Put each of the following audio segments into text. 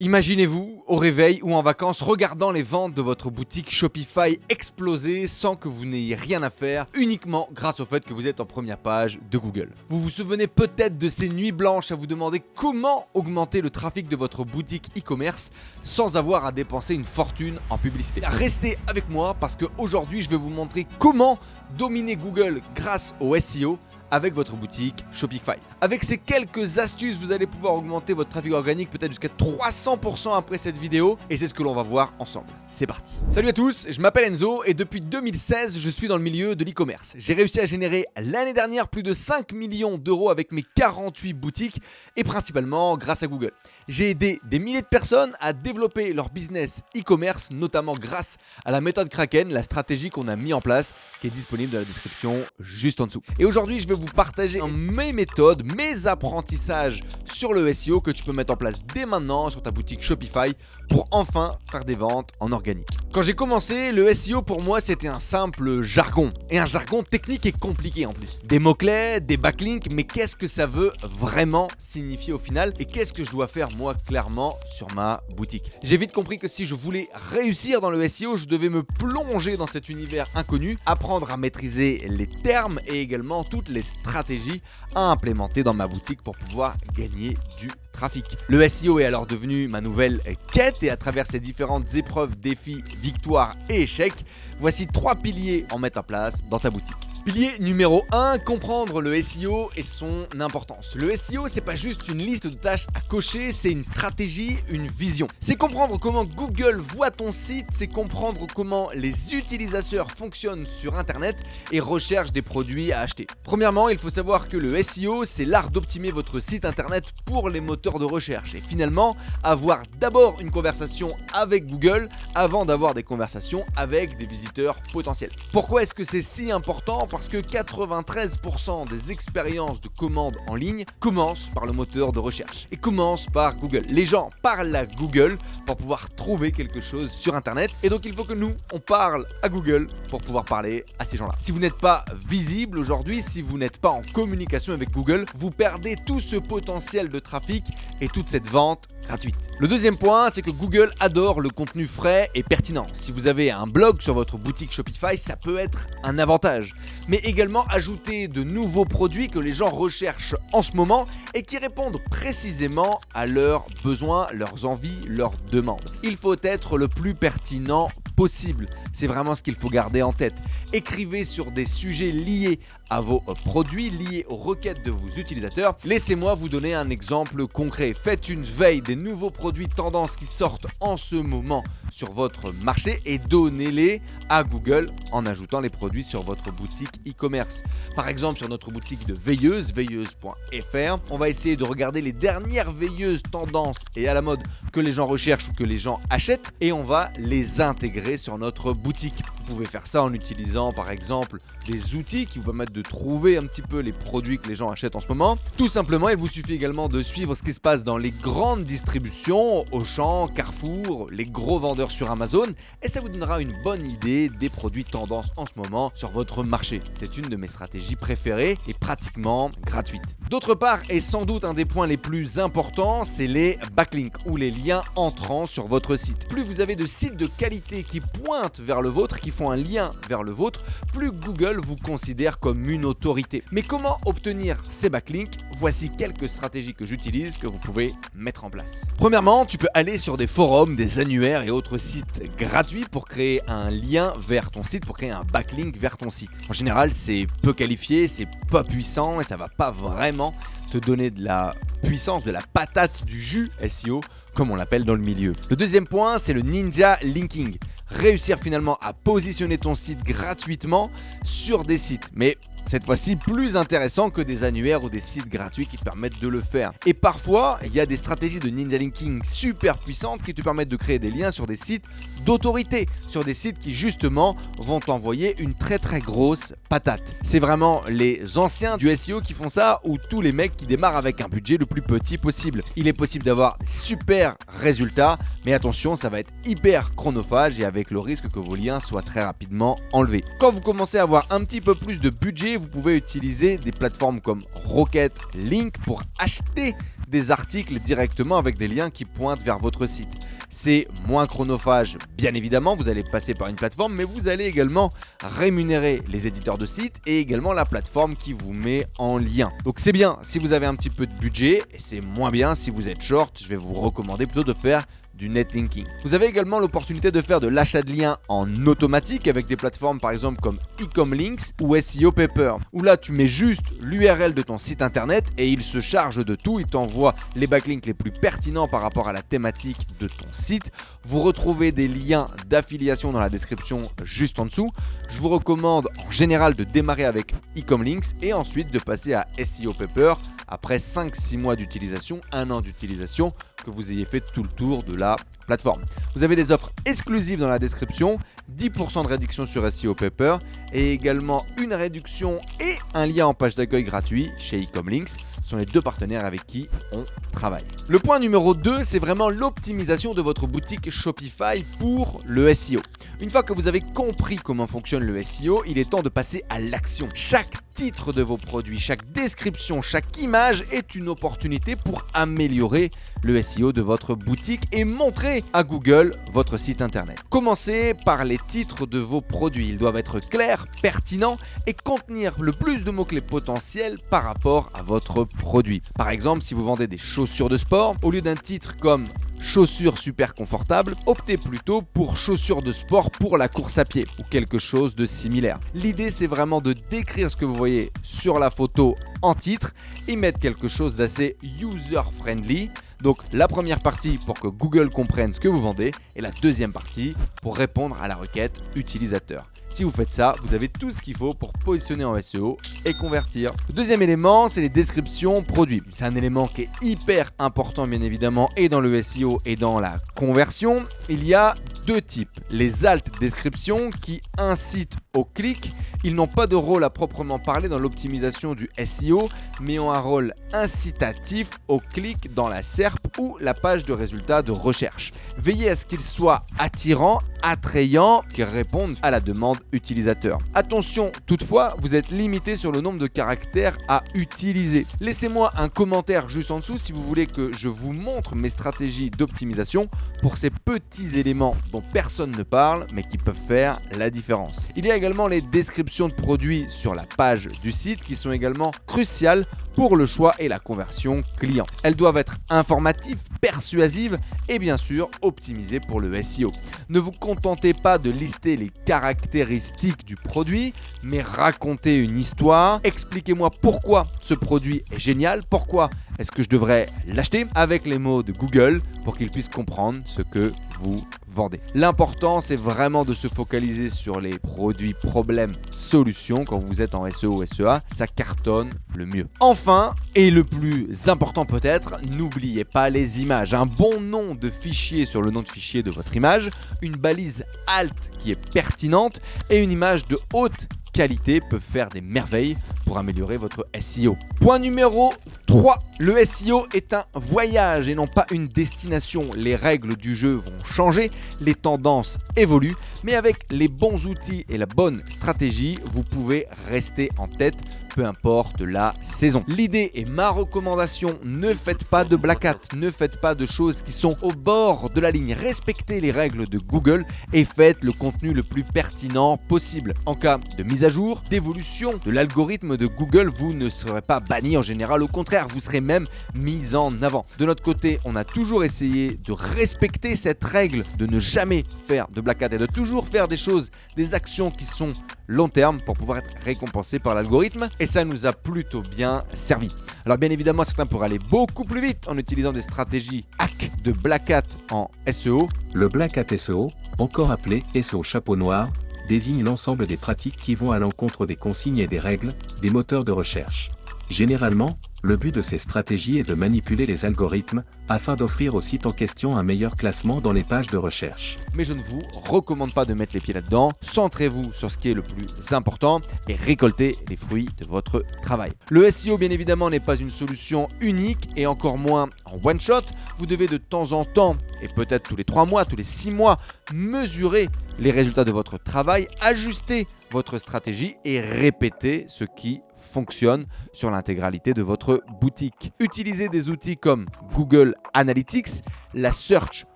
Imaginez-vous au réveil ou en vacances regardant les ventes de votre boutique Shopify exploser sans que vous n'ayez rien à faire, uniquement grâce au fait que vous êtes en première page de Google. Vous vous souvenez peut-être de ces nuits blanches à vous demander comment augmenter le trafic de votre boutique e-commerce sans avoir à dépenser une fortune en publicité. Restez avec moi parce qu'aujourd'hui je vais vous montrer comment dominer Google grâce au SEO avec votre boutique Shopify. Avec ces quelques astuces, vous allez pouvoir augmenter votre trafic organique peut-être jusqu'à 300% après cette vidéo et c'est ce que l'on va voir ensemble. C'est parti. Salut à tous, je m'appelle Enzo et depuis 2016, je suis dans le milieu de l'e-commerce. J'ai réussi à générer l'année dernière plus de 5 millions d'euros avec mes 48 boutiques et principalement grâce à Google. J'ai aidé des milliers de personnes à développer leur business e-commerce, notamment grâce à la méthode Kraken, la stratégie qu'on a mis en place, qui est disponible dans la description juste en dessous. Et aujourd'hui, je vais vous partager mes méthodes, mes apprentissages sur le SEO que tu peux mettre en place dès maintenant sur ta boutique Shopify pour enfin faire des ventes en organique. Quand j'ai commencé, le SEO pour moi c'était un simple jargon, et un jargon technique et compliqué en plus. Des mots-clés, des backlinks, mais qu'est-ce que ça veut vraiment signifier au final et qu'est-ce que je dois faire moi clairement sur ma boutique. J'ai vite compris que si je voulais réussir dans le SEO, je devais me plonger dans cet univers inconnu, apprendre à maîtriser les termes et également toutes les stratégies à implémenter dans ma boutique pour pouvoir gagner du trafic. Le SEO est alors devenu ma nouvelle quête et à travers ces différentes épreuves, défis, victoires et échecs, voici 3 piliers à mettre en place dans ta boutique. Pilier numéro 1, comprendre le SEO et son importance. Le SEO, c'est pas juste une liste de tâches à cocher, c'est une stratégie, une vision. C'est comprendre comment Google voit ton site, c'est comprendre comment les utilisateurs fonctionnent sur Internet et recherchent des produits à acheter. Premièrement, il faut savoir que le SEO, c'est l'art d'optimiser votre site Internet pour les moteurs de recherche et finalement avoir d'abord une conversation avec Google avant d'avoir des conversations avec des visiteurs potentiels. Pourquoi est-ce que c'est si important ? Parce que 93% des expériences de commandes en ligne commencent par le moteur de recherche et commencent par Google. Les gens parlent à Google pour pouvoir trouver quelque chose sur Internet et donc il faut que nous, on parle à Google pour pouvoir parler à ces gens-là. Si vous n'êtes pas visible aujourd'hui, si vous n'êtes pas en communication avec Google, vous perdez tout ce potentiel de trafic et toute cette vente gratuite. Le deuxième point, c'est que Google adore le contenu frais et pertinent. Si vous avez un blog sur votre boutique Shopify, ça peut être un avantage. Mais également ajouter de nouveaux produits que les gens recherchent en ce moment et qui répondent précisément à leurs besoins, leurs envies, leurs demandes. Il faut être le plus pertinent possible. C'est vraiment ce qu'il faut garder en tête. Écrivez sur des sujets liés à vos produits, liés aux requêtes de vos utilisateurs. Laissez-moi vous donner un exemple concret. Faites une veille des nouveaux produits tendances qui sortent en ce moment sur votre marché et donnez-les à Google en ajoutant les produits sur votre boutique e-commerce. Par exemple, sur notre boutique de veilleuses, veilleuse.fr, on va essayer de regarder les dernières veilleuses tendances et à la mode que les gens recherchent ou que les gens achètent et on va les intégrer sur notre boutique. Vous pouvez faire ça en utilisant par exemple des outils qui vous permettent de trouver un petit peu les produits que les gens achètent en ce moment. Tout simplement, il vous suffit également de suivre ce qui se passe dans les grandes distributions, Auchan, Carrefour, les gros vendeurs sur Amazon et ça vous donnera une bonne idée des produits tendance en ce moment sur votre marché. C'est une de mes stratégies préférées et pratiquement gratuite. D'autre part, et sans doute un des points les plus importants, c'est les backlinks ou les liens entrants sur votre site. Plus vous avez de sites de qualité qui pointent vers le vôtre, qui font un lien vers le vôtre, plus Google vous considère comme une autorité. Mais comment obtenir ces backlinks ? Voici quelques stratégies que j'utilise que vous pouvez mettre en place. Premièrement, tu peux aller sur des forums, des annuaires et autres sites gratuits pour créer un lien vers ton site, pour créer un backlink vers ton site. En général, c'est peu qualifié, c'est pas puissant et ça va pas vraiment te donner de la puissance, de la patate du jus SEO comme on l'appelle dans le milieu. Le deuxième point, c'est le ninja linking. Réussir finalement à positionner ton site gratuitement sur des sites. Mais cette fois-ci plus intéressant que des annuaires ou des sites gratuits qui te permettent de le faire. Et parfois, il y a des stratégies de ninja linking super puissantes qui te permettent de créer des liens sur des sites d'autorité, sur des sites qui justement vont t'envoyer une très très grosse patate. C'est vraiment les anciens du SEO qui font ça ou tous les mecs qui démarrent avec un budget le plus petit possible. Il est possible d'avoir super résultats, mais attention, ça va être hyper chronophage et avec le risque que vos liens soient très rapidement enlevés. Quand vous commencez à avoir un petit peu plus de budget, vous pouvez utiliser des plateformes comme Rocket Link pour acheter des articles directement avec des liens qui pointent vers votre site. C'est moins chronophage, bien évidemment, vous allez passer par une plateforme, mais vous allez également rémunérer les éditeurs de sites et également la plateforme qui vous met en lien. Donc c'est bien si vous avez un petit peu de budget, et c'est moins bien si vous êtes short. Je vais vous recommander plutôt de faire du netlinking. Vous avez également l'opportunité de faire de l'achat de liens en automatique avec des plateformes par exemple comme Ecomlinks ou SEO Paper, où là tu mets juste l'URL de ton site internet et il se charge de tout, il t'envoie les backlinks les plus pertinents par rapport à la thématique de ton site. Vous retrouvez des liens d'affiliation dans la description juste en dessous. Je vous recommande en général de démarrer avec Ecomlinks et ensuite de passer à SEO Paper après 5-6 mois d'utilisation, 1 an d'utilisation, que vous ayez fait tout le tour de la plateforme. Vous avez des offres exclusives dans la description, 10% de réduction sur SEO Paper et également une réduction et un lien en page d'accueil gratuit chez Ecomlinks. Ce sont les 2 partenaires avec qui on travaille. Le point numéro 2, c'est vraiment l'optimisation de votre boutique Shopify pour le SEO. Une fois que vous avez compris comment fonctionne le SEO, il est temps de passer à l'action. Chaque titre de vos produits, chaque description, chaque image est une opportunité pour améliorer le SEO de votre boutique et montrer à Google votre site internet. Commencez par les titres de vos produits. Ils doivent être clairs, pertinents et contenir le plus de mots-clés potentiels par rapport à votre produit. Par exemple, si vous vendez des chaussures de sport, au lieu d'un titre comme chaussures super confortables, optez plutôt pour chaussures de sport pour la course à pied ou quelque chose de similaire. L'idée, c'est vraiment de décrire ce que vous voyez sur la photo en titre et mettre quelque chose d'assez user-friendly. Donc la première partie pour que Google comprenne ce que vous vendez et la deuxième partie pour répondre à la requête utilisateur. Si vous faites ça, vous avez tout ce qu'il faut pour positionner en SEO et convertir. Le deuxième élément, c'est les descriptions produits. C'est un élément qui est hyper important bien évidemment et dans le SEO et dans la conversion. Il y a 2 types. Les alt descriptions qui incitent au clic. Ils n'ont pas de rôle à proprement parler dans l'optimisation du SEO, mais ont un rôle incitatif au clic dans la SERP ou la page de résultats de recherche. Veillez à ce qu'ils soient attirants, attrayants, qui répondent à la demande utilisateur. Attention, toutefois, vous êtes limité sur le nombre de caractères à utiliser. Laissez-moi un commentaire juste en dessous si vous voulez que je vous montre mes stratégies d'optimisation pour ces petits éléments dont personne ne parle, mais qui peuvent faire la différence. Il y a également les descriptions de produits sur la page du site qui sont également cruciales pour le choix et la conversion client. Elles doivent être informatives, persuasives et bien sûr optimisées pour le SEO. Ne vous contentez pas de lister les caractéristiques du produit, mais racontez une histoire. Expliquez-moi pourquoi ce produit est génial, pourquoi est-ce que je devrais l'acheter avec les mots de Google pour qu'il puisse comprendre ce que vous vendez. L'important, c'est vraiment de se focaliser sur les produits, problèmes, solutions. Quand vous êtes en SEO ou SEA, ça cartonne le mieux. Enfin, et le plus important peut-être, n'oubliez pas les images. Un bon nom de fichier sur le nom de fichier de votre image, une balise alt qui est pertinente et une image de haute qualité peuvent faire des merveilles pour améliorer votre SEO. Point numéro 3. Le SEO est un voyage et non pas une destination. Les règles du jeu vont changer, les tendances évoluent, mais avec les bons outils et la bonne stratégie, vous pouvez rester en tête, peu importe la saison. L'idée et ma recommandation, ne faites pas de black hat, ne faites pas de choses qui sont au bord de la ligne. Respectez les règles de Google et faites le contenu le plus pertinent possible. En cas de mise à jour, d'évolution de l'algorithme de Google, vous ne serez pas banni en général, au contraire, vous serez même mis en avant. De notre côté, on a toujours essayé de respecter cette règle de ne jamais faire de black hat et de toujours faire des choses, des actions qui sont long terme pour pouvoir être récompensé par l'algorithme et ça nous a plutôt bien servi. Alors bien évidemment, certains pourraient aller beaucoup plus vite en utilisant des stratégies hack de black hat en SEO. Le black hat SEO, encore appelé SEO chapeau noir, désigne l'ensemble des pratiques qui vont à l'encontre des consignes et des règles des moteurs de recherche. Généralement, le but de ces stratégies est de manipuler les algorithmes afin d'offrir au site en question un meilleur classement dans les pages de recherche. Mais je ne vous recommande pas de mettre les pieds là-dedans. Centrez-vous sur ce qui est le plus important et récoltez les fruits de votre travail. Le SEO, bien évidemment, n'est pas une solution unique et encore moins en one shot. Vous devez de temps en temps, et peut-être tous les 3 mois, tous les 6 mois, mesurer les résultats de votre travail, ajuster votre stratégie et répéter ce qui fonctionne sur l'intégralité de votre boutique. Utilisez des outils comme Google Analytics, la Search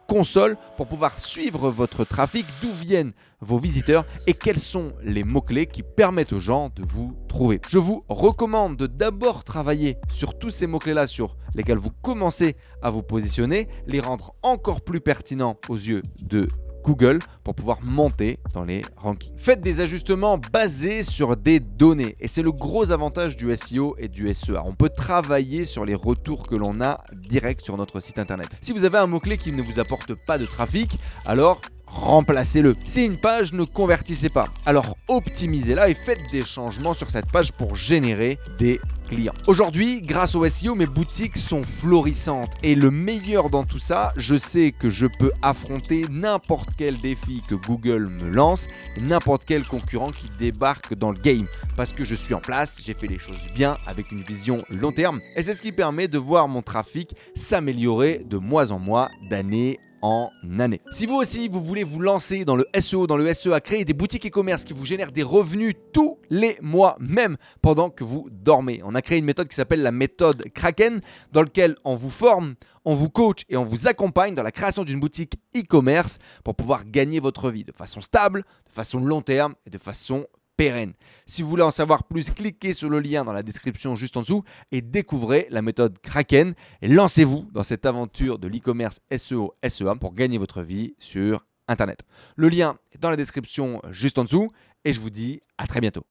Console pour pouvoir suivre votre trafic, d'où viennent vos visiteurs et quels sont les mots-clés qui permettent aux gens de vous trouver. Je vous recommande de d'abord travailler sur tous ces mots-clés-là sur lesquels vous commencez à vous positionner, les rendre encore plus pertinents aux yeux de Google pour pouvoir monter dans les rankings. Faites des ajustements basés sur des données et c'est le gros avantage du SEO et du SEA. On peut travailler sur les retours que l'on a direct sur notre site internet. Si vous avez un mot-clé qui ne vous apporte pas de trafic, alors remplacez-le. Si une page ne convertissait pas, alors optimisez-la et faites des changements sur cette page pour générer des clients. Aujourd'hui, grâce au SEO, mes boutiques sont florissantes et le meilleur dans tout ça, je sais que je peux affronter n'importe quel défi que Google me lance, n'importe quel concurrent qui débarque dans le game parce que je suis en place, j'ai fait les choses bien avec une vision long terme et c'est ce qui permet de voir mon trafic s'améliorer de mois en mois, d'année en année. Si vous aussi, vous voulez vous lancer dans le SEO, dans le SEA, créer des boutiques e-commerce qui vous génèrent des revenus tous les mois, même pendant que vous dormez. On a créé une méthode qui s'appelle la méthode Kraken, dans laquelle on vous forme, on vous coach et on vous accompagne dans la création d'une boutique e-commerce pour pouvoir gagner votre vie de façon stable, de façon long terme et de façon pérenne. Si vous voulez en savoir plus, cliquez sur le lien dans la description juste en dessous et découvrez la méthode Kraken et lancez-vous dans cette aventure de l'e-commerce SEO, SEA pour gagner votre vie sur Internet. Le lien est dans la description juste en dessous et je vous dis à très bientôt.